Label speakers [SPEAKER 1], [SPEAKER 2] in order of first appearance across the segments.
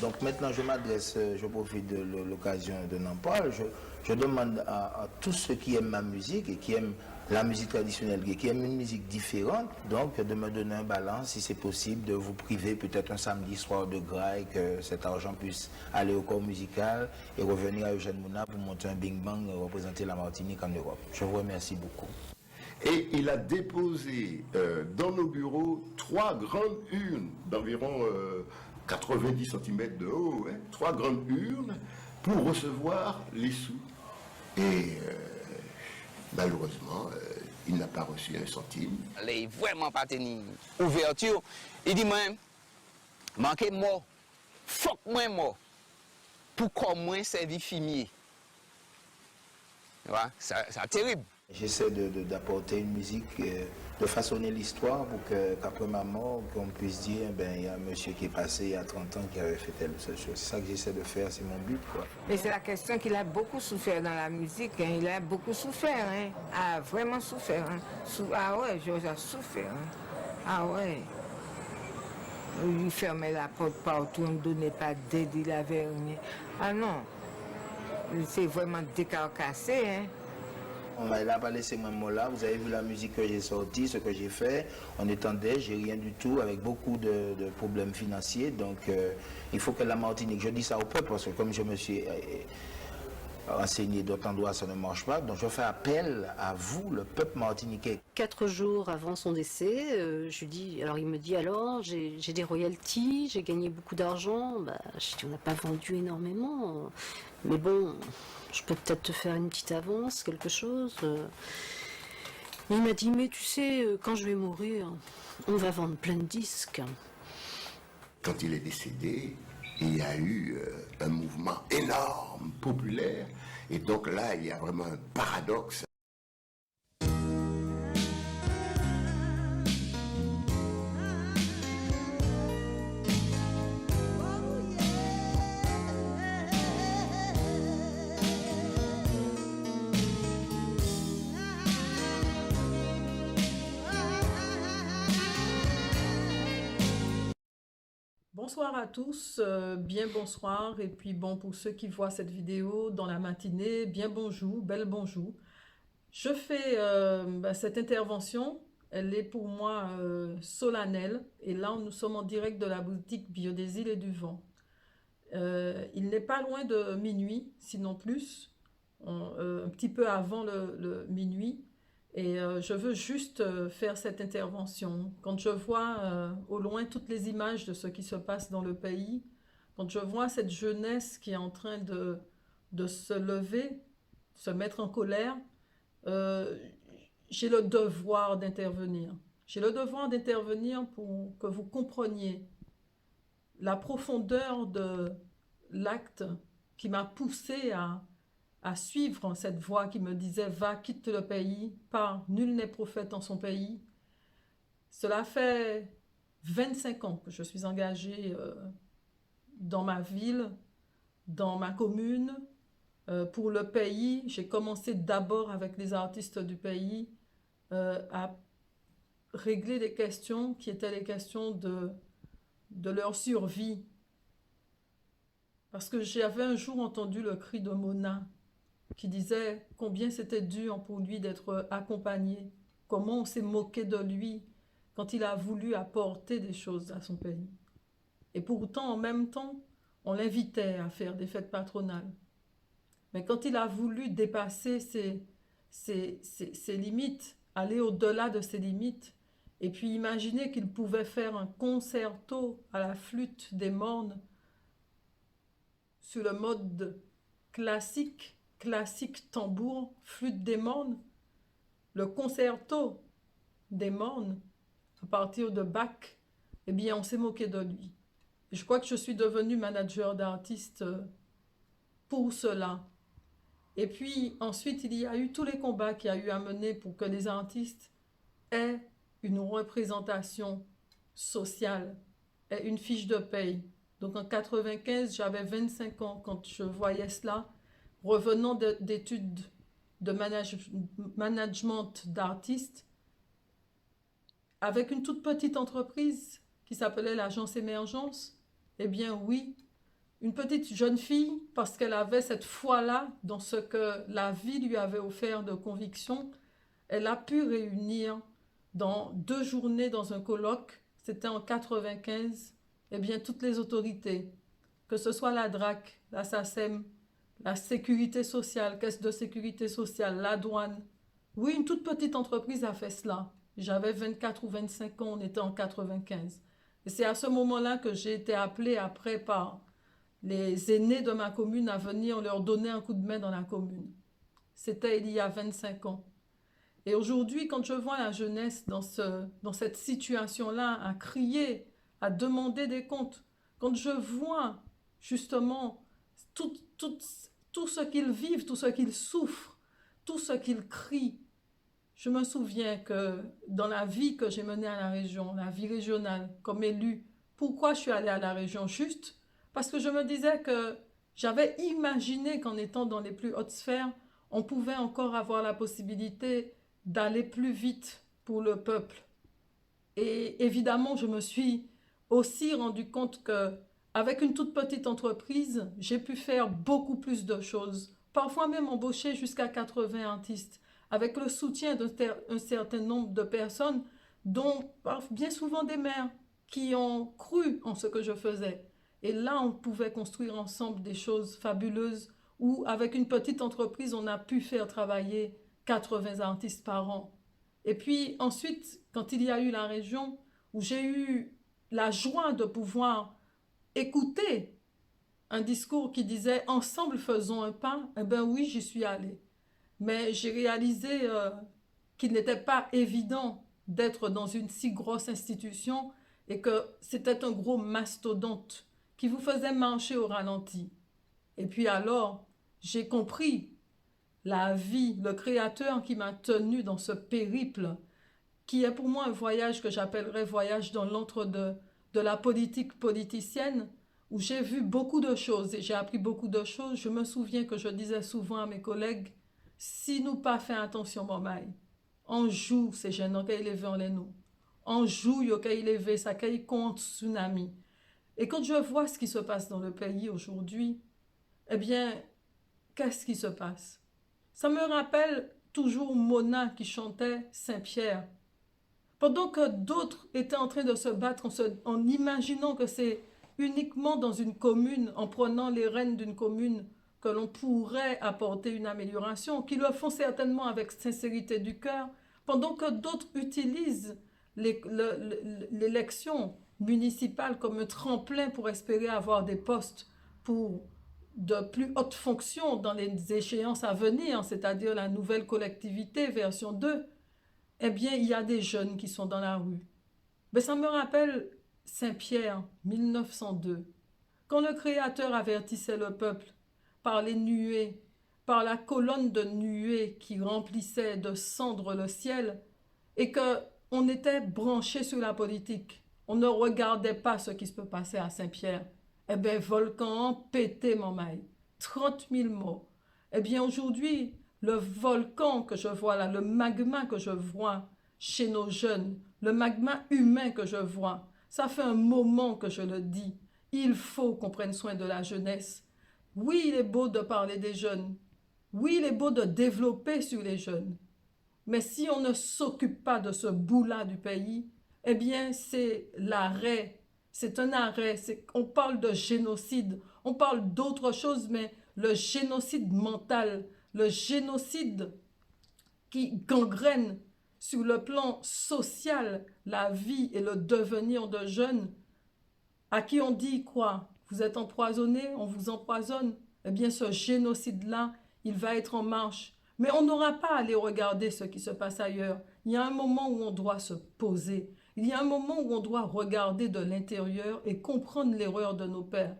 [SPEAKER 1] Donc maintenant, je m'adresse, je profite de l'occasion de n'en parler. Je demande à tous ceux qui aiment ma musique et qui aiment la musique traditionnelle, qui aiment une musique différente, donc de me donner un balance, si c'est possible, de vous priver peut-être un samedi soir de gras et que cet argent puisse aller au corps musical et revenir à Eugène Mouna pour monter un Bing Bang et représenter la Martinique en Europe. Je vous remercie beaucoup.
[SPEAKER 2] Et il a déposé dans nos bureaux 3 grandes urnes d'environ 90 cm de haut, hein, 3 grandes urnes pour recevoir les sous. Et malheureusement, il n'a pas reçu un centime.
[SPEAKER 3] Il n'est vraiment pas tenu ouverture. Il dit, moi, manquez moi, faut que moi mort, pour qu'on moi servi fumier. C'est terrible.
[SPEAKER 1] J'essaie d'apporter une musique, de façonner l'histoire pour qu'après ma mort, qu'on puisse dire, il y a un monsieur qui est passé il y a 30 ans qui avait fait telle ou telle chose. C'est ça que j'essaie de faire, c'est mon but, quoi.
[SPEAKER 4] Mais c'est la question qu'il a beaucoup souffert dans la musique. Hein. Il a beaucoup souffert, hein. A vraiment souffert. Hein. Ah ouais, Georges a souffert. Hein. Ah ouais. Il lui fermait la porte partout, on ne donnait pas d'aide, il avait rien. Ah non. C'est vraiment décarcassé, hein.
[SPEAKER 1] Il n'a pas laissé mon mot là. Vous avez vu la musique que j'ai sortie, ce que j'ai fait. On étendait, j'ai rien du tout, avec beaucoup de problèmes financiers. Donc, il faut que la Martinique, je dis ça au peuple, parce que comme je me suis enseigné d'autres endroits, ça ne marche pas. Donc, je fais appel à vous, le peuple martiniquais.
[SPEAKER 5] 4 jours avant son décès, je lui dis, alors il me dit, alors, j'ai des royalties, j'ai gagné beaucoup d'argent. Je dis, on n'a pas vendu énormément. Mais bon, je peux peut-être te faire une petite avance, quelque chose. Il m'a dit, mais tu sais, quand je vais mourir, on va vendre plein de disques.
[SPEAKER 2] Quand il est décédé, il y a eu un mouvement énorme, populaire. Et donc là, il y a vraiment un paradoxe.
[SPEAKER 6] Bonsoir à tous, bien bonsoir, et puis bon, pour ceux qui voient cette vidéo dans la matinée, bien bonjour, bel bonjour. Je fais cette intervention, elle est pour moi solennelle, et là nous sommes en direct de la boutique Bio des Îles et du Vent. Il n'est pas loin de minuit, sinon plus, un petit peu avant le minuit. Et je veux juste faire cette intervention. Quand je vois au loin toutes les images de ce qui se passe dans le pays, quand je vois cette jeunesse qui est en train de se lever, se mettre en colère, j'ai le devoir d'intervenir. J'ai le devoir d'intervenir pour que vous compreniez la profondeur de l'acte qui m'a poussé à suivre cette voix qui me disait « Va, quitte le pays, pars, nul n'est prophète en son pays ». Cela fait 25 ans que je suis engagée dans ma ville, dans ma commune, pour le pays. J'ai commencé d'abord avec les artistes du pays à régler des questions qui étaient les questions de leur survie. Parce que j'avais un jour entendu le cri de Mona, qui disait combien c'était dur pour lui d'être accompagné, comment on s'est moqué de lui quand il a voulu apporter des choses à son pays. Et pourtant, en même temps, on l'invitait à faire des fêtes patronales. Mais quand il a voulu dépasser ses limites, aller au-delà de ses limites, et puis imaginer qu'il pouvait faire un concerto à la flûte des mornes sur le mode classique tambour, flûte des mornes, le concerto des mornes, à partir de Bach, eh bien, on s'est moqué de lui. Et je crois que je suis devenue manager d'artistes pour cela. Et puis, ensuite, il y a eu tous les combats qu'il y a eu à mener pour que les artistes aient une représentation sociale, aient une fiche de paye. Donc, en 95, j'avais 25 ans quand je voyais cela. Revenant d'études de management d'artistes, avec une toute petite entreprise qui s'appelait l'agence Émergence, eh bien oui, une petite jeune fille, parce qu'elle avait cette foi-là dans ce que la vie lui avait offert de conviction, elle a pu réunir dans 2 journées dans un colloque, c'était en 95, eh bien toutes les autorités, que ce soit la DRAC, la SACEM, la sécurité sociale, caisse de sécurité sociale, la douane. Oui, une toute petite entreprise a fait cela. J'avais 24 ou 25 ans, on était en 95. Et c'est à ce moment-là que j'ai été appelée après par les aînés de ma commune à venir leur donner un coup de main dans la commune. C'était il y a 25 ans. Et aujourd'hui, quand je vois la jeunesse dans cette situation-là, à crier, à demander des comptes, quand je vois justement tout ce qu'ils vivent, tout ce qu'ils souffrent, tout ce qu'ils crient, je me souviens que dans la vie que j'ai menée à la région, la vie régionale, comme élue, pourquoi je suis allée à la région? Juste parce que je me disais que j'avais imaginé qu'en étant dans les plus hautes sphères, on pouvait encore avoir la possibilité d'aller plus vite pour le peuple. Et évidemment, je me suis aussi rendu compte que avec une toute petite entreprise, j'ai pu faire beaucoup plus de choses. Parfois même embaucher jusqu'à 80 artistes, avec le soutien d'un certain nombre de personnes, dont bien souvent des maires, qui ont cru en ce que je faisais. Et là, on pouvait construire ensemble des choses fabuleuses, où avec une petite entreprise, on a pu faire travailler 80 artistes par an. Et puis ensuite, quand il y a eu la région, où j'ai eu la joie de pouvoir écouter un discours qui disait « Ensemble, faisons un pas », eh bien oui, j'y suis allée. Mais j'ai réalisé qu'il n'était pas évident d'être dans une si grosse institution et que c'était un gros mastodonte qui vous faisait marcher au ralenti. Et puis alors, j'ai compris la vie, le Créateur qui m'a tenu dans ce périple, qui est pour moi un voyage que j'appellerais voyage dans l'entre-deux de la politique politicienne, où j'ai vu beaucoup de choses et j'ai appris beaucoup de choses. Je me souviens que je disais souvent à mes collègues, si nous pas fait attention, mamay, on joue ces jeunes qui élevés en les nous, on joue qui élevés ça qui contre tsunami. Et quand je vois ce qui se passe dans le pays aujourd'hui, eh bien, qu'est-ce qui se passe? Ça me rappelle toujours Mona qui chantait Saint-Pierre. Pendant que d'autres étaient en train de se battre en imaginant que c'est uniquement dans une commune, en prenant les rênes d'une commune, que l'on pourrait apporter une amélioration, qui le font certainement avec sincérité du cœur, pendant que d'autres utilisent l'élection municipale comme un tremplin pour espérer avoir des postes pour de plus hautes fonctions dans les échéances à venir, c'est-à-dire la nouvelle collectivité version 2, eh bien, il y a des jeunes qui sont dans la rue. Mais ça me rappelle Saint-Pierre, 1902, quand le Créateur avertissait le peuple par les nuées, par la colonne de nuées qui remplissait de cendres le ciel, et qu'on était branché sur la politique. On ne regardait pas ce qui se peut passer à Saint-Pierre. Eh bien, volcan pété, mon maille. 30 000 morts. Eh bien, aujourd'hui, le volcan que je vois là, le magma que je vois chez nos jeunes, le magma humain que je vois, ça fait un moment que je le dis. Il faut qu'on prenne soin de la jeunesse. Oui, il est beau de parler des jeunes. Oui, il est beau de développer sur les jeunes. Mais si on ne s'occupe pas de ce bout-là du pays, eh bien, c'est l'arrêt. C'est un arrêt. On parle de génocide. On parle d'autre chose, mais le génocide mental, le génocide qui gangrène sur le plan social la vie et le devenir de jeunes, à qui on dit quoi? Vous êtes empoisonné, on vous empoisonne. Eh bien, ce génocide-là, il va être en marche. Mais on n'aura pas à aller regarder ce qui se passe ailleurs. Il y a un moment où on doit se poser. Il y a un moment où on doit regarder de l'intérieur et comprendre l'erreur de nos pères.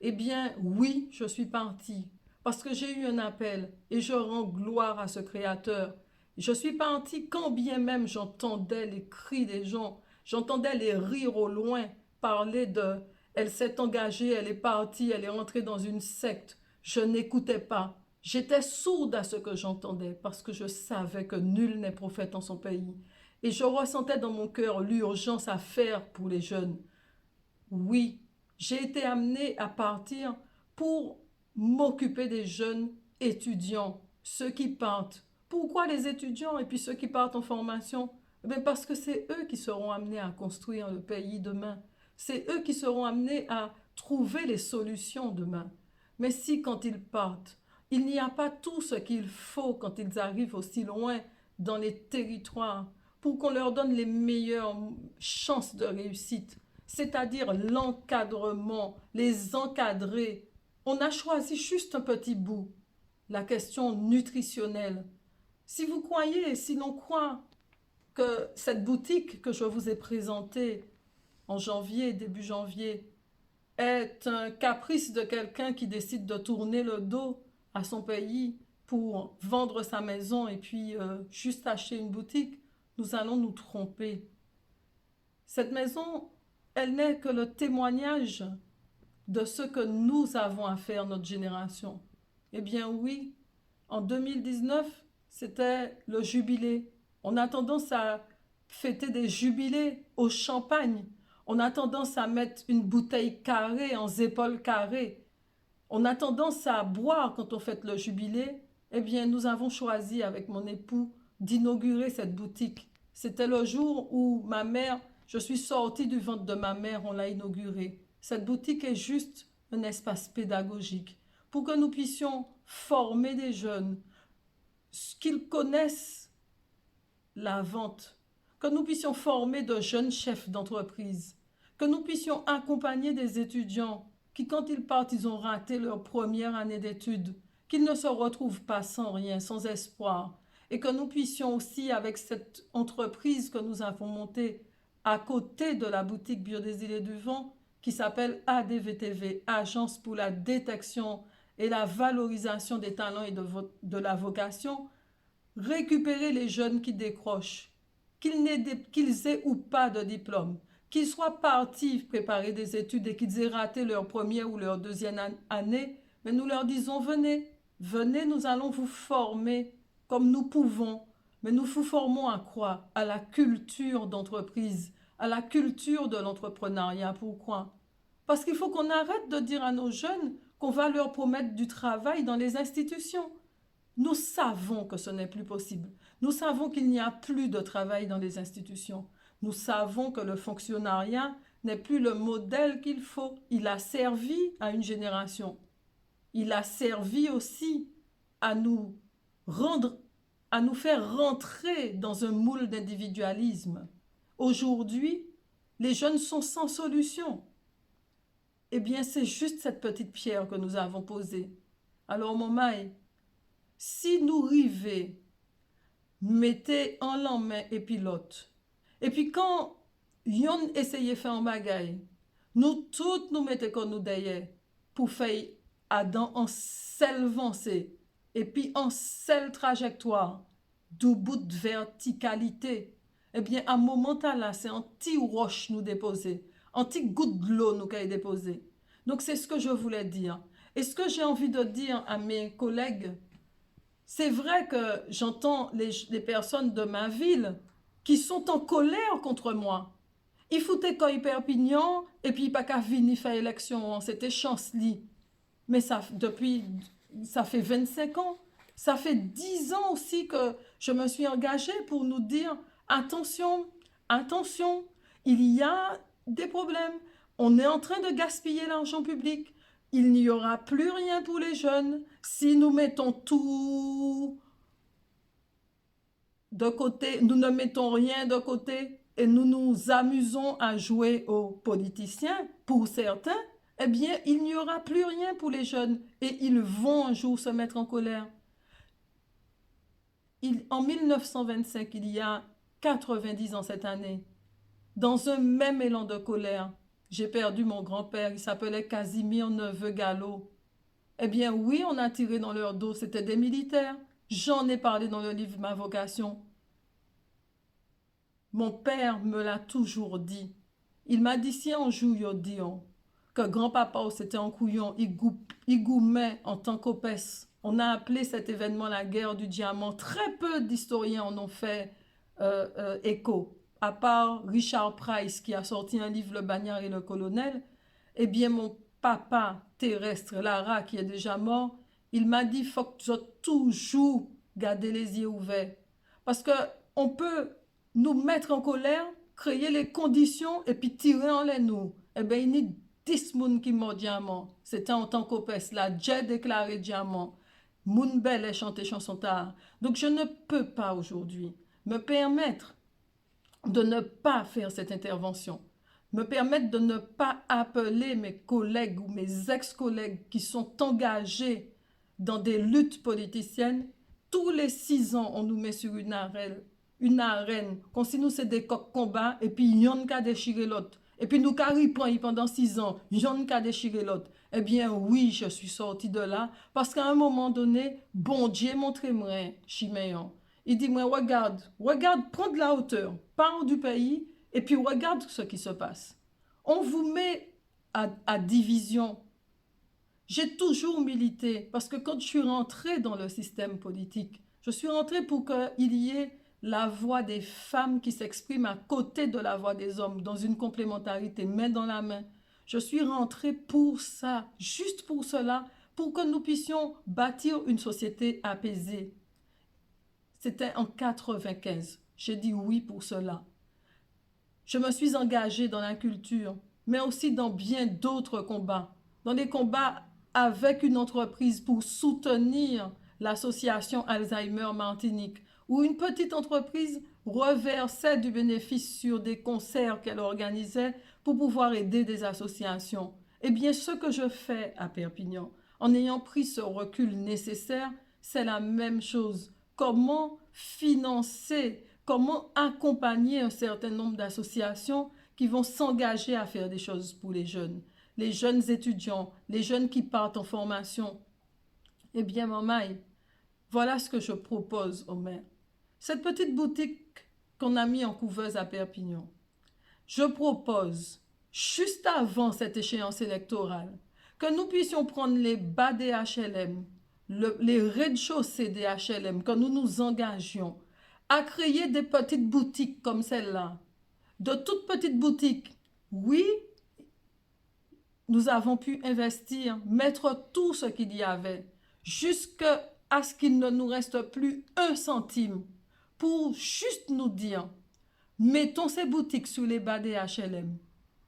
[SPEAKER 6] Eh bien, oui, je suis partie parce que j'ai eu un appel et je rends gloire à ce Créateur. Je suis partie quand bien même j'entendais les cris des gens, j'entendais les rires au loin, parler de « elle s'est engagée, elle est partie, elle est entrée dans une secte ». Je n'écoutais pas. J'étais sourde à ce que j'entendais parce que je savais que nul n'est prophète en son pays. Et je ressentais dans mon cœur l'urgence à faire pour les jeunes. Oui, j'ai été amenée à partir pour m'occuper des jeunes étudiants, ceux qui partent. Pourquoi les étudiants et puis ceux qui partent en formation? Eh bien parce que c'est eux qui seront amenés à construire le pays demain. C'est eux qui seront amenés à trouver les solutions demain. Mais si quand ils partent, il n'y a pas tout ce qu'il faut quand ils arrivent aussi loin dans les territoires pour qu'on leur donne les meilleures chances de réussite, c'est-à-dire l'encadrement, les encadrer. On a choisi juste un petit bout, la question nutritionnelle. Si vous croyez, si l'on croit que cette boutique que je vous ai présentée en janvier, début janvier, est un caprice de quelqu'un qui décide de tourner le dos à son pays pour vendre sa maison et puis juste acheter une boutique, nous allons nous tromper. Cette maison, elle n'est que le témoignage de ce que nous avons à faire, notre génération. Eh bien oui, en 2019, c'était le jubilé. On a tendance à fêter des jubilés au champagne. On a tendance à mettre une bouteille carrée en épaules carrées. On a tendance à boire quand on fête le jubilé. Eh bien, nous avons choisi avec mon époux d'inaugurer cette boutique. C'était le jour où ma mère, je suis sortie du ventre de ma mère, on l'a inaugurée. Cette boutique est juste un espace pédagogique pour que nous puissions former des jeunes, qu'ils connaissent la vente, que nous puissions former de jeunes chefs d'entreprise, que nous puissions accompagner des étudiants qui, quand ils partent, ils ont raté leur première année d'études, qu'ils ne se retrouvent pas sans rien, sans espoir, et que nous puissions aussi, avec cette entreprise que nous avons montée à côté de la boutique Biodésiré du Vent, qui s'appelle ADVTV, Agence pour la détection et la valorisation des talents et de la vocation, récupérer les jeunes qui décrochent, qu'ils aient ou pas de diplôme, qu'ils soient partis préparer des études et qu'ils aient raté leur première ou leur deuxième année, mais nous leur disons, venez, nous allons vous former comme nous pouvons, mais nous vous formons à quoi? À la culture d'entreprise, à la culture de l'entrepreneuriat. Pourquoi? Parce qu'il faut qu'on arrête de dire à nos jeunes qu'on va leur promettre du travail dans les institutions. Nous savons que ce n'est plus possible. Nous savons qu'il n'y a plus de travail dans les institutions. Nous savons que le fonctionnariat n'est plus le modèle qu'il faut. Il a servi à une génération. Il a servi aussi à nous faire rentrer dans un moule d'individualisme. Aujourd'hui, les jeunes sont sans solution. Eh bien, c'est juste cette petite pierre que nous avons posée. Alors, mon maï, si nous rivons, mettez en l'en et pilote. Et puis quand yon essaye faire un bagaille, nous toutes nous mettons comme nous derrière pour faire Adam en seule avancée et puis en seule trajectoire, du bout de verticalité. Eh bien, à un moment là, c'est un petit roche nous déposer, un petit goutte de l'eau nous déposer. Donc, c'est ce que je voulais dire. Et ce que j'ai envie de dire à mes collègues, c'est vrai que j'entends les personnes de ma ville qui sont en colère contre moi. Ils foutaient quoi Perpignan et puis pas qu'à venir faire élection, c'était chancely. Mais ça fait 25 ans. Ça fait 10 ans aussi que je me suis engagée pour nous dire attention, attention, il y a des problèmes. On est en train de gaspiller l'argent public. Il n'y aura plus rien pour les jeunes si nous mettons tout de côté, nous ne mettons rien de côté et nous nous amusons à jouer aux politiciens, pour certains, eh bien, il n'y aura plus rien pour les jeunes et ils vont un jour se mettre en colère. En 1925, il y a 90 ans cette année, dans un même élan de colère, j'ai perdu mon grand-père, il s'appelait Casimir Neveu Gallo. Eh bien oui, on a tiré dans leur dos, c'était des militaires. J'en ai parlé dans le livre Ma vocation. Mon père me l'a toujours dit. Il m'a dit si un jour il dit que grand-papa c'était un couillon, il goumait en tant qu'opesse. On a appelé cet événement la guerre du diamant. Très peu d'historiens en ont fait écho. À part Richard Price qui a sorti un livre Le Bagnard et le Colonel, eh bien mon papa terrestre, Lara, qui est déjà mort, il m'a dit, faut que tu aies toujours garder les yeux ouverts. Parce que on peut nous mettre en colère, créer les conditions et puis tirer en les nous. Eh bien, il y a 10 personnes qui m'ont diamant. C'était en tant qu'opès. Là, j'ai déclaré diamant. Moun belle chanté chanson tard. Donc, je ne peux pas aujourd'hui me permettre de ne pas faire cette intervention, me permettre de ne pas appeler mes collègues ou mes ex-collègues qui sont engagés dans des luttes politiciennes. Tous les 6 ans, on nous met sur une arène, comme si nous c'est des coqs combats, et puis yon ka déchiré l'autre. Et puis nous caripons pendant 6 ans, yon ka déchiré l'autre. Eh bien oui, je suis sortie de là, parce qu'à un moment donné, bon Dieu montrez-moi, Chiméon. Il dit, moi, regarde, prends de la hauteur, pars du pays, et puis regarde ce qui se passe. On vous met à division. J'ai toujours milité, parce que quand je suis rentrée dans le système politique, je suis rentrée pour qu'il y ait la voix des femmes qui s'expriment à côté de la voix des hommes, dans une complémentarité, main dans la main. Je suis rentrée pour ça, juste pour cela, pour que nous puissions bâtir une société apaisée. C'était en 1995. J'ai dit oui pour cela. Je me suis engagée dans la culture, mais aussi dans bien d'autres combats. Dans des combats avec une entreprise pour soutenir l'association Alzheimer Martinique, où une petite entreprise reversait du bénéfice sur des concerts qu'elle organisait pour pouvoir aider des associations. Eh bien, ce que je fais à Perpignan, en ayant pris ce recul nécessaire, c'est la même chose. Comment financer, comment accompagner un certain nombre d'associations qui vont s'engager à faire des choses pour les jeunes étudiants, les jeunes qui partent en formation. Eh bien, Mamaï, voilà ce que je propose au maire. Cette petite boutique qu'on a mis en couveuse à Perpignan, je propose, juste avant cette échéance électorale, que nous puissions prendre les bas des HLM, les rez-de-chaussée des HLM, que nous nous engagions à créer des petites boutiques comme celle-là, de toutes petites boutiques. Oui, nous avons pu investir, mettre tout ce qu'il y avait, jusqu'à ce qu'il ne nous reste plus 1 centime, pour juste nous dire, mettons ces boutiques sous les bas des HLM,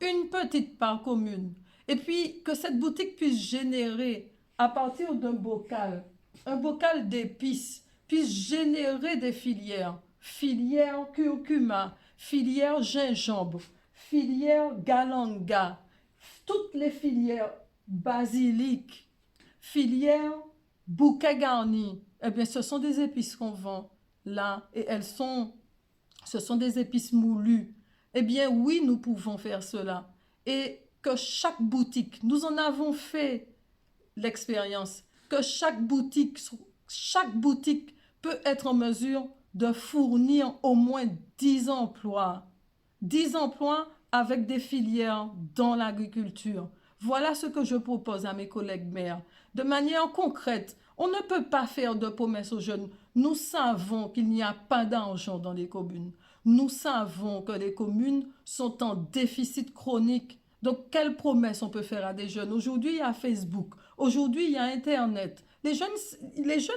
[SPEAKER 6] une petite part commune, et puis que cette boutique puisse générer, à partir d'un bocal, un bocal d'épices, puisse générer des filières, filière curcuma, filière gingembre, filière galanga, toutes les filières basilic, filière bouquet garni. Eh bien, ce sont des épices qu'on vend là, et ce sont des épices moulues. Eh bien, oui, nous pouvons faire cela. Et que chaque boutique, nous en avons fait l'expérience, que chaque boutique peut être en mesure de fournir au moins 10 emplois. 10 emplois avec des filières dans l'agriculture. Voilà ce que je propose à mes collègues maires. De manière concrète, on ne peut pas faire de promesses aux jeunes. Nous savons qu'il n'y a pas d'argent dans les communes. Nous savons que les communes sont en déficit chronique. Donc, quelles promesses on peut faire à des jeunes? Aujourd'hui, il y a Facebook. Aujourd'hui, il y a Internet. Les jeunes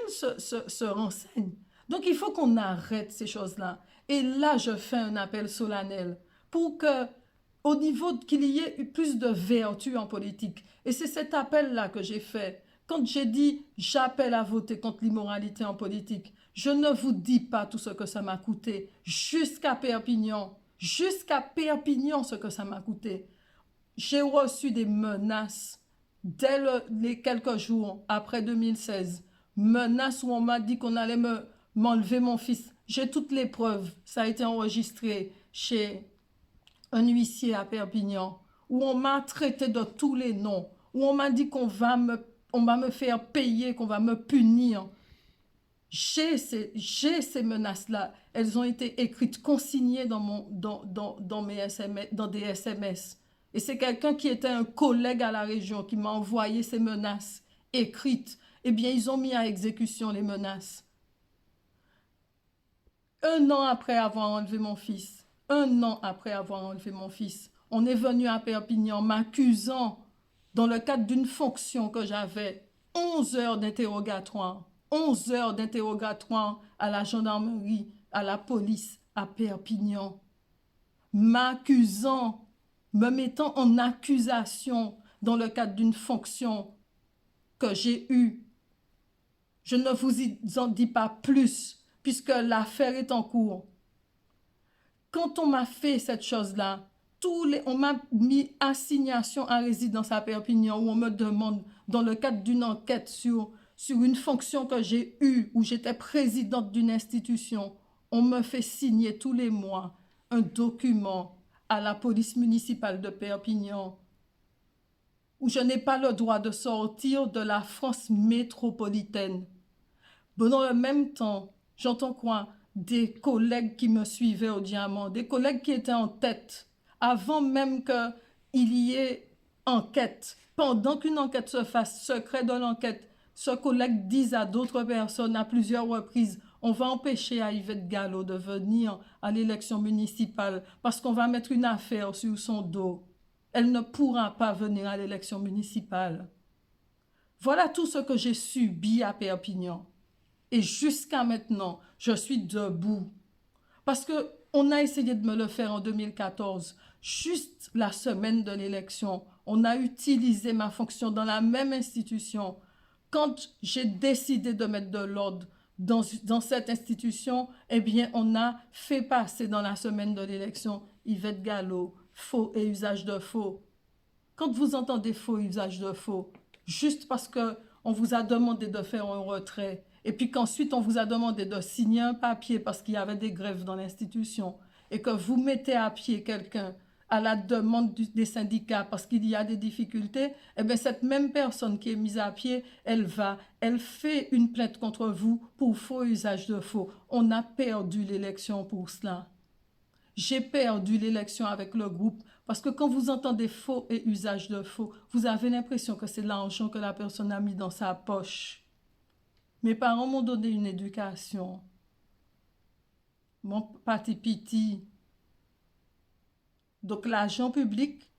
[SPEAKER 6] se renseignent. Donc, il faut qu'on arrête ces choses-là. Et là, je fais un appel solennel pour que, au niveau qu'il y ait plus de vertu en politique. Et c'est cet appel-là que j'ai fait. Quand j'ai dit « j'appelle à voter contre l'immoralité en politique », je ne vous dis pas tout ce que ça m'a coûté. Jusqu'à Perpignan, ce que ça m'a coûté. J'ai reçu des menaces dès les quelques jours après 2016. Menaces où on m'a dit qu'on allait m'enlever mon fils. J'ai toutes les preuves. Ça a été enregistré chez un huissier à Perpignan, où on m'a traité de tous les noms, où on m'a dit qu'on va me faire payer, qu'on va me punir. J'ai ces menaces-là. Elles ont été écrites, consignées dans mes SMS, dans des SMS. Et c'est quelqu'un qui était un collègue à la région qui m'a envoyé ces menaces écrites. Eh bien, ils ont mis à exécution les menaces. 1 an après avoir enlevé mon fils, on est venu à Perpignan m'accusant dans le cadre d'une fonction que j'avais, 11 heures d'interrogatoire, 11 heures d'interrogatoire à la gendarmerie, à la police, à Perpignan, m'accusant, me mettant en accusation dans le cadre d'une fonction que j'ai eue. Je ne vous en dis pas plus, puisque l'affaire est en cours. Quand on m'a fait cette chose-là, on m'a mis assignation à résidence à Perpignan, où on me demande, dans le cadre d'une enquête sur une fonction que j'ai eue, où j'étais présidente d'une institution, on me fait signer tous les mois un document à la police municipale de Perpignan, où je n'ai pas le droit de sortir de la France métropolitaine. Bon, dans le même temps, j'entends quoi? Des collègues qui me suivaient au Diamant, des collègues qui étaient en tête, avant même qu'il y ait enquête. Pendant qu'une enquête se fasse, secret de l'enquête, ce collègue dise à d'autres personnes à plusieurs reprises, on va empêcher à Yvette Gallo de venir à l'élection municipale parce qu'on va mettre une affaire sur son dos. Elle ne pourra pas venir à l'élection municipale. Voilà tout ce que j'ai subi à Perpignan. Et jusqu'à maintenant, je suis debout. Parce qu'on a essayé de me le faire en 2014. Juste la semaine de l'élection, on a utilisé ma fonction dans la même institution. Quand j'ai décidé de mettre de l'ordre dans cette institution, eh bien, on a fait passer dans la semaine de l'élection Yvette Gallo, faux et usage de faux. Quand vous entendez faux et usage de faux, juste parce qu'on vous a demandé de faire un retrait, et puis qu'ensuite on vous a demandé de signer un papier parce qu'il y avait des grèves dans l'institution, et que vous mettez à pied quelqu'un à la demande des syndicats parce qu'il y a des difficultés, eh bien cette même personne qui est mise à pied, elle fait une plainte contre vous pour faux usage de faux. On a perdu l'élection pour cela. J'ai perdu l'élection avec le groupe parce que quand vous entendez faux et usage de faux, vous avez l'impression que c'est l'argent que la personne a mis dans sa poche. Mes parents m'ont donné une éducation. Mon parti piti. Donc l'argent public,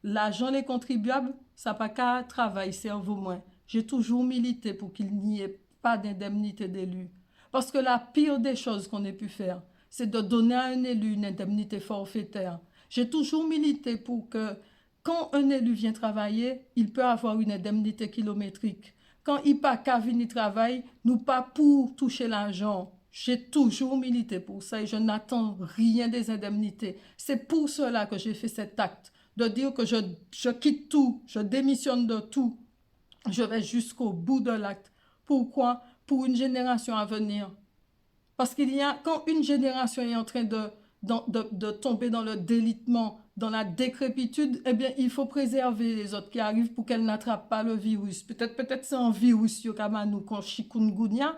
[SPEAKER 6] l'argent des contribuables, ça n'a pas qu'à travailler, cerveau moins. J'ai toujours milité pour qu'il n'y ait pas d'indemnité d'élu. Parce que la pire des choses qu'on ait pu faire, c'est de donner à un élu une indemnité forfaitaire. J'ai toujours milité pour que quand un élu vient travailler, il peut avoir une indemnité kilométrique. Quand il n'a pas venir travailler, nous pas pour toucher l'argent. J'ai toujours milité pour ça et je n'attends rien des indemnités. C'est pour cela que j'ai fait cet acte, de dire que je quitte tout, je démissionne de tout. Je vais jusqu'au bout de l'acte. Pourquoi? Pour une génération à venir. Parce quand une génération est en train de tomber dans le délitement, dans la décrépitude, eh bien, il faut préserver les autres qui arrivent pour qu'elles n'attrapent pas le virus. Peut-être c'est un virus, nous, qu'on chikungunya,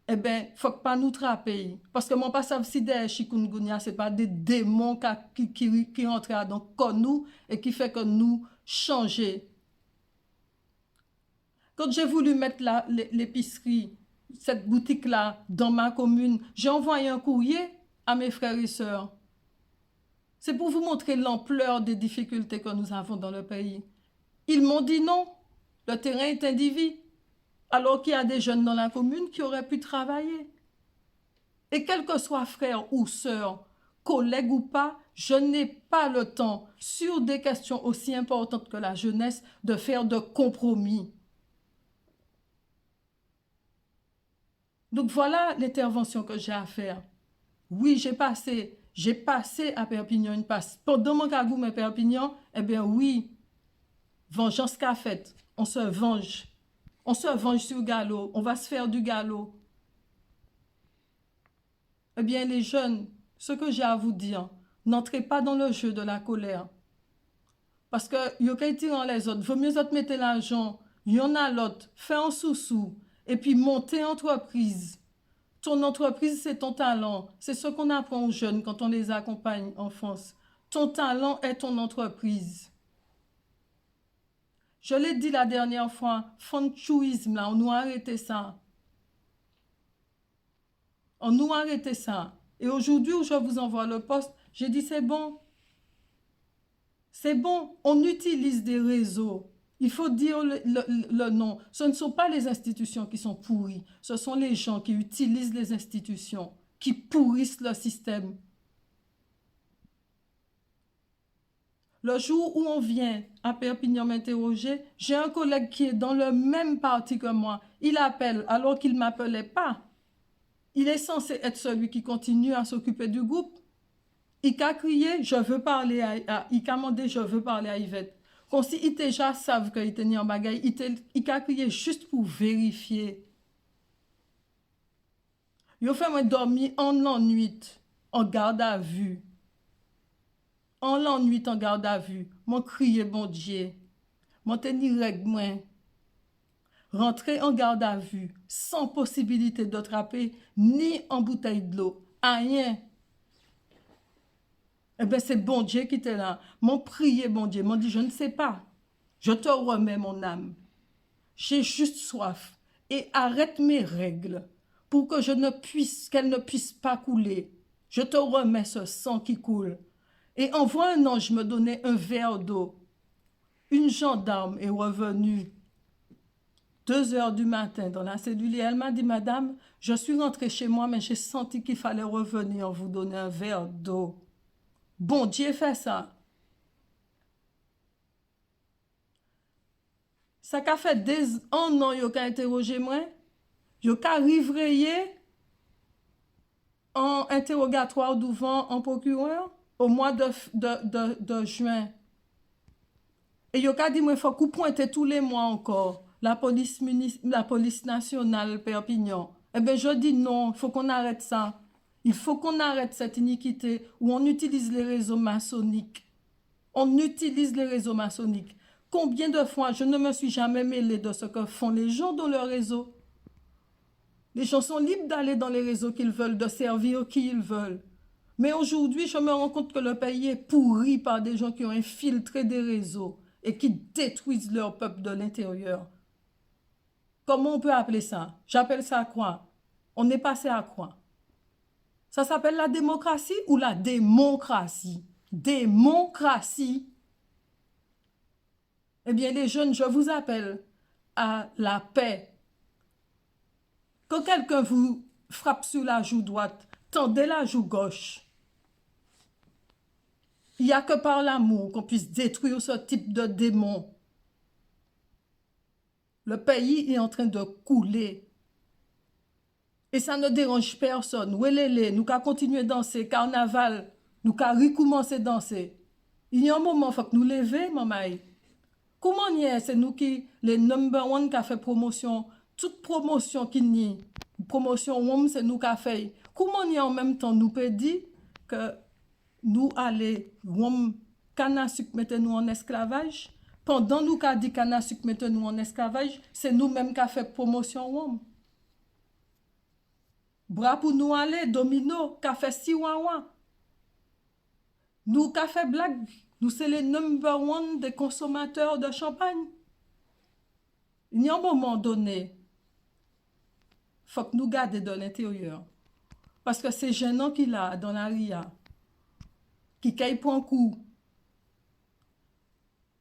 [SPEAKER 6] eh bien, il ne faut pas nous trapper. Parce que mon passage si des chikungunya, ce n'est pas des démons qui entrent dans nous et qui fait que nous changer. Quand j'ai voulu mettre l'épicerie, cette boutique-là, dans ma commune, j'ai envoyé un courrier à mes frères et sœurs. C'est pour vous montrer l'ampleur des difficultés que nous avons dans le pays. Ils m'ont dit non, le terrain est indivis, alors qu'il y a des jeunes dans la commune qui auraient pu travailler. Et quel que soit frère ou sœur, collègue ou pas, je n'ai pas le temps, sur des questions aussi importantes que la jeunesse, de faire de compromis. Donc voilà l'intervention que j'ai à faire. Oui, j'ai passé à Perpignan une passe. Pendant mon cagoum à Perpignan, eh bien oui, vengeance qu'a faite. On se venge. On se venge sur Gallo. On va se faire du Gallo. Eh bien les jeunes, ce que j'ai à vous dire, n'entrez pas dans le jeu de la colère. Parce que il y a tirant les autres. Vaut mieux autres mettre l'argent. Il y en a l'autre. Faire un sous-sous. Et puis monter entreprise. Ton entreprise, c'est ton talent. C'est ce qu'on apprend aux jeunes quand on les accompagne en France. Ton talent est ton entreprise. Je l'ai dit la dernière fois, fanchouisme, là, on nous a arrêté ça. On nous a arrêté ça. Et aujourd'hui, où je vous envoie le poste, j'ai dit c'est bon. C'est bon, on utilise des réseaux Il faut dire le nom. Ce ne sont pas les institutions qui sont pourries. Ce sont les gens qui utilisent les institutions, qui pourrissent le système. Le jour où on vient à Perpignan m'interroger, j'ai un collègue qui est dans le même parti que moi. Il appelle alors qu'il ne m'appelait pas. Il est censé être celui qui continue à s'occuper du groupe. Il a crié, je veux parler il a demandé, je veux parler à Yvette. Comme si il déjà savent qu'il était en bagaille, il a crié juste pour vérifier. Il a fait moi dormir en l'ennui, en garde à vue. En l'ennui, en garde à vue. Mon crié, bon Dieu. Mon tenir règle, moi. Rentrer en garde à vue, sans possibilité d'attraper ni en bouteille de l'eau. Rien. Eh bien, c'est bon Dieu qui était là. Mon prié, bon Dieu, m'ont dit, je ne sais pas. Je te remets mon âme. J'ai juste soif. Et arrête mes règles pour que qu'elles ne puissent pas couler. Je te remets ce sang qui coule. Et envoie un ange me donner un verre d'eau. Une gendarme est revenue 2h du matin dans la cellule et elle m'a dit, madame, je suis rentrée chez moi, mais j'ai senti qu'il fallait revenir vous donner un verre d'eau. Bon Dieu fait ça. Ça qu'a fait un an, yo qu'a interrogé moi, yo qu'a rivrayé en interrogatoire devant un procureur au mois de juin. Et yo qu'a dit moi, faut qu'on pointe tous les mois encore la police nationale Perpignan. Eh bien, je dis non, il faut qu'on arrête ça. Il faut qu'on arrête cette iniquité où on utilise les réseaux maçonniques. On utilise les réseaux maçonniques. Combien de fois je ne me suis jamais mêlée de ce que font les gens dans leur réseau? Les gens sont libres d'aller dans les réseaux qu'ils veulent, de servir qui ils veulent. Mais aujourd'hui, je me rends compte que le pays est pourri par des gens qui ont infiltré des réseaux et qui détruisent leur peuple de l'intérieur. Comment on peut appeler ça? J'appelle ça quoi? On est passé à quoi? Ça s'appelle la démocratie ou la démocratie? Démocratie. Eh bien, les jeunes, je vous appelle à la paix. Quand quelqu'un vous frappe sur la joue droite, tendez la joue gauche. Il n'y a que par l'amour qu'on puisse détruire ce type de démon. Le pays est en train de couler. Et ça ne dérange personne. Ouelele, nous qu'à continuer à danser, carnaval, nous qu'à recommencer à danser. Il y a un moment, il faut que nous levions, maman. Comment y est, c'est nous qui, les number one qui a fait promotion, toute promotion qui n'y, promotion, c'est nous qui a fait. Comment y est en même temps, nous peut dire que nous allons, canne à sucre mettez nous en esclavage. Pendant nous qu'a dit canne à sucre mettez nous en esclavage, c'est nous-mêmes qui a fait promotion. Bras pour nous aller, domino, qui a fait siwawa. Nous qui a fait blague. Nous, c'est les number one des consommateurs de champagne. Il y a un moment donné, il faut que nous gardions de l'intérieur. Parce que c'est gênant qu'il a dans la RIA, qui caille pour un coup.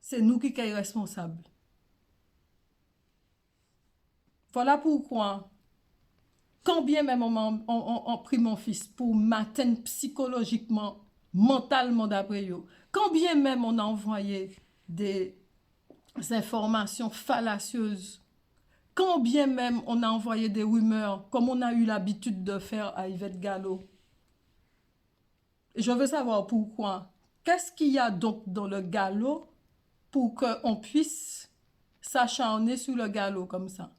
[SPEAKER 6] C'est nous qui sommes responsables. Voilà pourquoi, quand bien même on pris mon fils pour m'atteindre psychologiquement, mentalement d'après eux, quand bien même on a envoyé des informations fallacieuses, quand bien même on a envoyé des rumeurs, comme on a eu l'habitude de faire à Yvette Gallo. Et je veux savoir pourquoi. Qu'est-ce qu'il y a donc dans le galop pour qu'on puisse s'acharner sur le galop comme ça?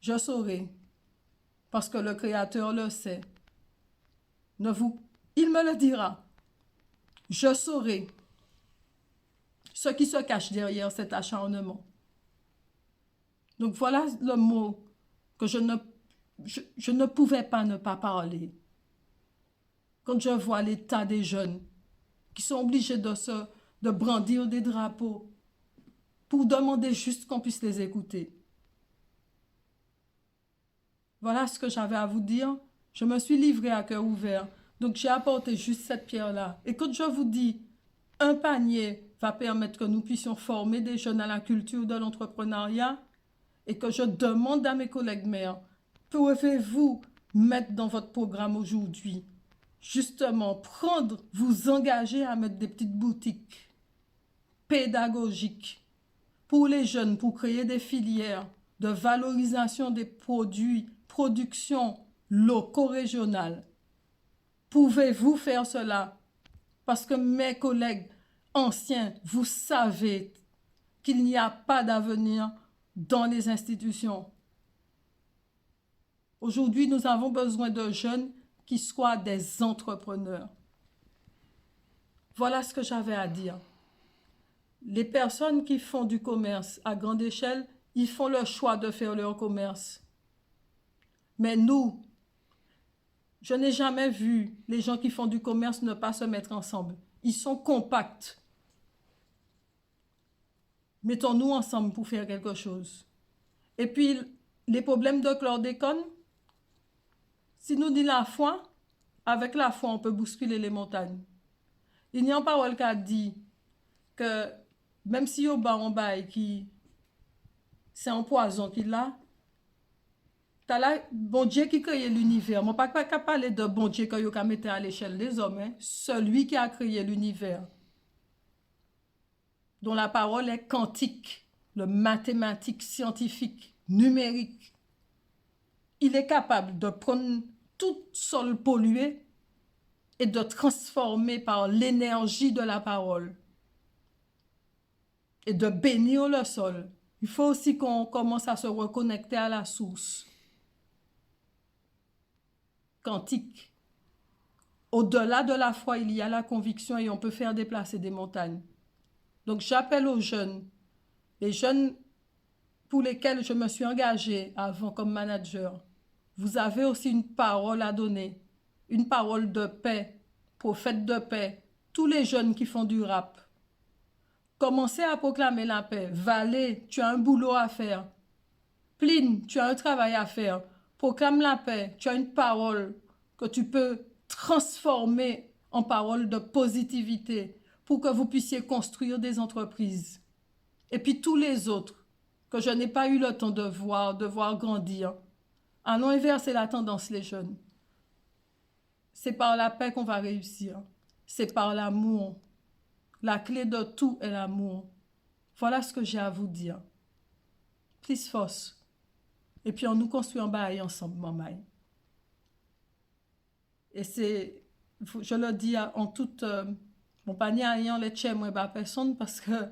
[SPEAKER 6] Je saurai, parce que le Créateur le sait. Il me le dira. Je saurai ce qui se cache derrière cet acharnement. Donc voilà le mot que je ne pouvais pas ne pas parler. Quand je vois l'état des jeunes qui sont obligés de brandir des drapeaux pour demander juste qu'on puisse les écouter. Voilà ce que j'avais à vous dire. Je me suis livrée à cœur ouvert. Donc j'ai apporté juste cette pierre-là. Et quand je vous dis un panier va permettre que nous puissions former des jeunes à la culture de l'entrepreneuriat et que je demande à mes collègues maires, pouvez-vous mettre dans votre programme aujourd'hui, justement, vous engager à mettre des petites boutiques pédagogiques pour les jeunes, pour créer des filières de valorisation des produits, production locaux-régionale. Pouvez-vous faire cela? Parce que mes collègues anciens, vous savez qu'il n'y a pas d'avenir dans les institutions. Aujourd'hui, nous avons besoin de jeunes qui soient des entrepreneurs. Voilà ce que j'avais à dire. Les personnes qui font du commerce à grande échelle, ils font le choix de faire leur commerce. Mais nous, je n'ai jamais vu les gens qui font du commerce ne pas se mettre ensemble. Ils sont compacts. Mettons-nous ensemble pour faire quelque chose. Et puis, les problèmes de chlordécone, si nous disons la foi, avec la foi, on peut bousculer les montagnes. Il y a une parole qui a dit que même si au bas en bail qui c'est un poison qu'il a, t'as là bon Dieu qui crée l'univers. Moi pas parler de bon Dieu que yo mettre à l'échelle des hommes, hein. Celui qui a créé l'univers, dont la parole est quantique, le mathématique, scientifique, numérique. Il est capable de prendre tout sol pollué et de transformer par l'énergie de la parole et de bénir le sol. Il faut aussi qu'on commence à se reconnecter à la source quantique. Au-delà de la foi, il y a la conviction et on peut faire déplacer des montagnes. Donc j'appelle aux jeunes, les jeunes pour lesquels je me suis engagée avant comme manager. Vous avez aussi une parole à donner, une parole de paix, prophète de paix. Tous les jeunes qui font du rap, commencez à proclamer la paix. Valé, tu as un boulot à faire. Pline, tu as un travail à faire. Proclame la paix. Tu as une parole que tu peux transformer en parole de positivité pour que vous puissiez construire des entreprises. Et puis tous les autres que je n'ai pas eu le temps de voir grandir. Allons inverser la tendance, les jeunes. C'est par la paix qu'on va réussir. C'est par l'amour. La clé de tout est l'amour. Voilà ce que j'ai à vous dire. Plus force. Et puis on nous construit en bas ensemble, maman. Et c'est, je le dis en toute, mon panier ayant les tchèmes, moi, bah, personne, parce que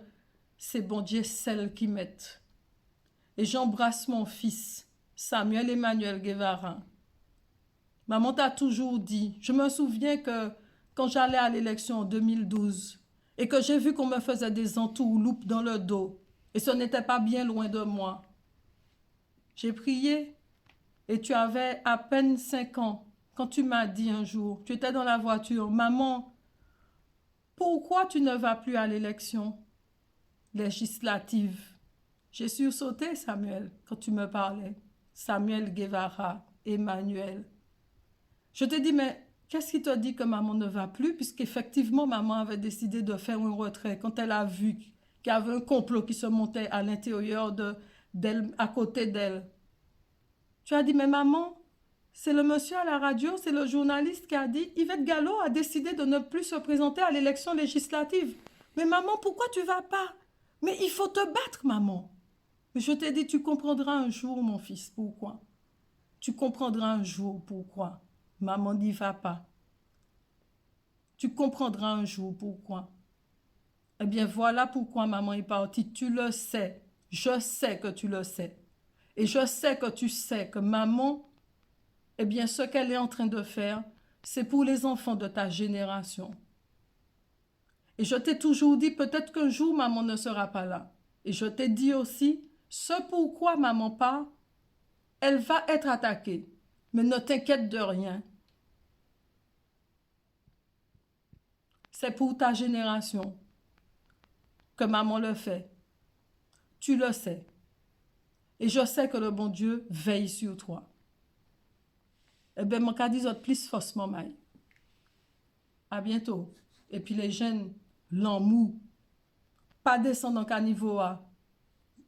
[SPEAKER 6] c'est bon Dieu, celle qui met. Et j'embrasse mon fils, Samuel Emmanuel Guevara. Maman t'a toujours dit, je me souviens que quand j'allais à l'élection en 2012, et que j'ai vu qu'on me faisait des entourloupes dans le dos, et ce n'était pas bien loin de moi. J'ai prié, et tu avais à peine 5 ans, quand tu m'as dit un jour, tu étais dans la voiture, « Maman, pourquoi tu ne vas plus à l'élection législative ?» J'ai sursauté, Samuel, quand tu me parlais. Samuel Guevara, Emmanuel. Je t'ai dit, mais qu'est-ce qui te dit que maman ne va plus? Puisqu'effectivement, maman avait décidé de faire un retrait quand elle a vu qu'il y avait un complot qui se montait à l'intérieur d'elle, à côté d'elle. Tu as dit, mais maman, c'est le monsieur à la radio, c'est le journaliste qui a dit, Yvette Gallo a décidé de ne plus se présenter à l'élection législative. Mais maman, pourquoi tu ne vas pas? Mais il faut te battre, maman. Mais je t'ai dit, tu comprendras un jour, mon fils, pourquoi. Tu comprendras un jour pourquoi. Maman n'y va pas. Tu comprendras un jour pourquoi. Eh bien, voilà pourquoi maman est partie. Tu le sais. Je sais que tu le sais. Et je sais que tu sais que maman, eh bien, ce qu'elle est en train de faire, c'est pour les enfants de ta génération. Et je t'ai toujours dit, peut-être qu'un jour, maman ne sera pas là. Et je t'ai dit aussi, ce pourquoi maman part, elle va être attaquée. Mais ne t'inquiète de rien. C'est pour ta génération que maman le fait. Tu le sais. Et je sais que le bon Dieu veille sur toi. Eh bien, mon cas dit plus force, maman. À bientôt. Et puis les jeunes, l'amour. pas descendre dans caniveau,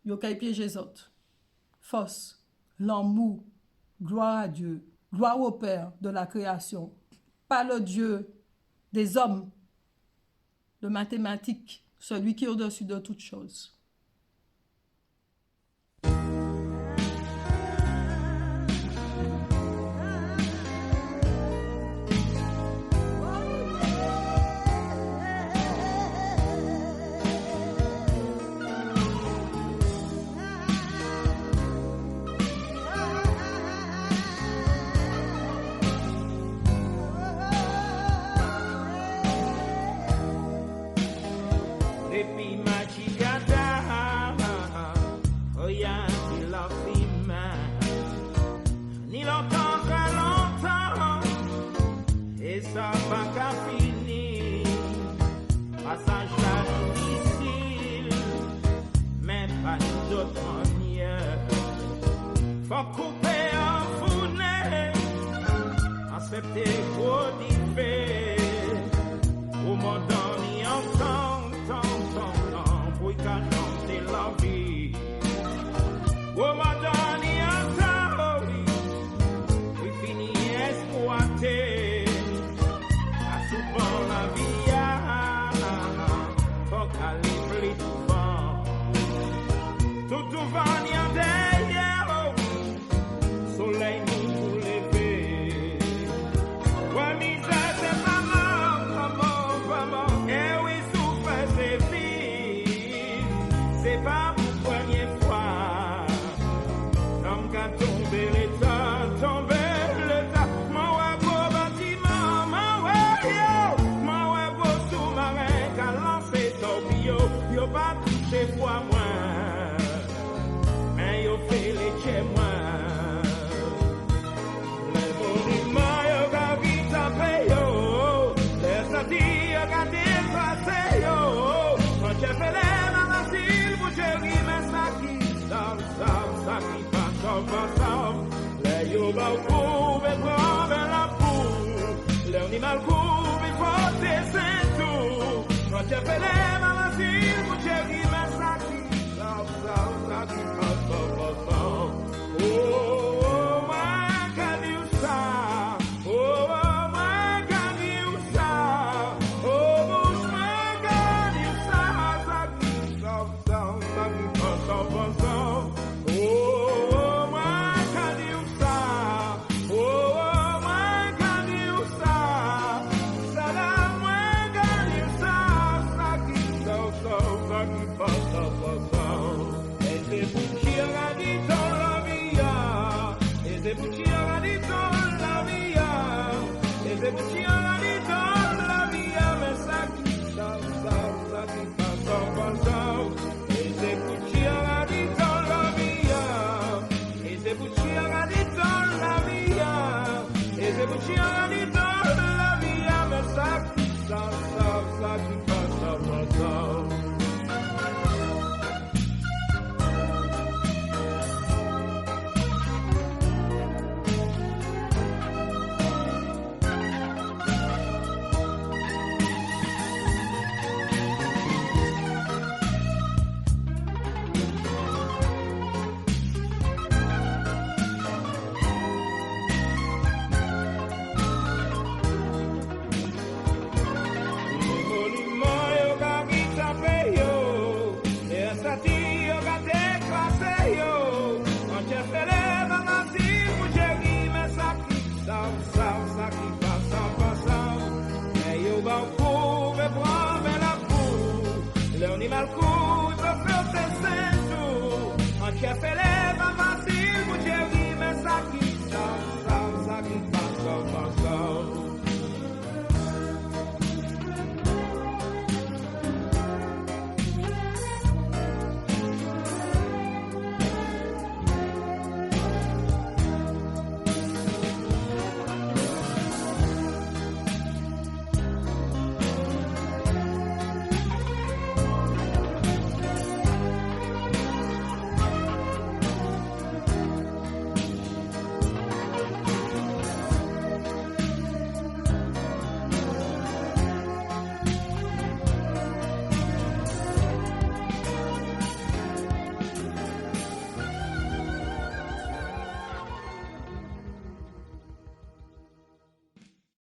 [SPEAKER 6] yo kay piéger les autres. Force, l'amour, gloire à Dieu, gloire au Père de la création, pas le Dieu des hommes, de mathématiques, celui qui est au-dessus de toutes choses.
[SPEAKER 7] Esa tía